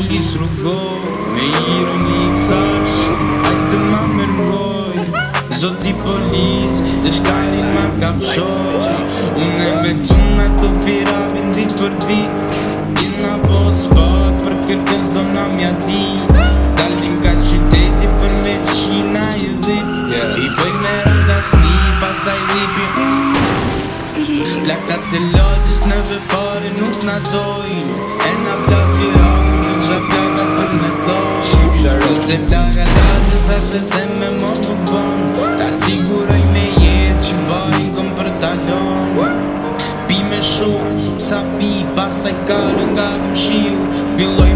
polis rrugoj, me ironi thash, hajde ma mërgoj. Zoti polis, dhe shkari ma kafshoj. Unë me quna të pirabin dit për dit. Ina po spak për kërkës do na mja di. Dalim ka qyteti për me qina i dhip. I bëj me randasni, pas ta i dhipi. Plakat e lodgjës neve fare nuk na dojnë. E na plasi raku, se qa plakat për me thojnë. Ose plaka latës, thashe se me mo nuk bon. Ta siguroj me jetë që barin kom për talon. Pi me shok, sa pi, pas taj kallë nga këm shiu. Filloj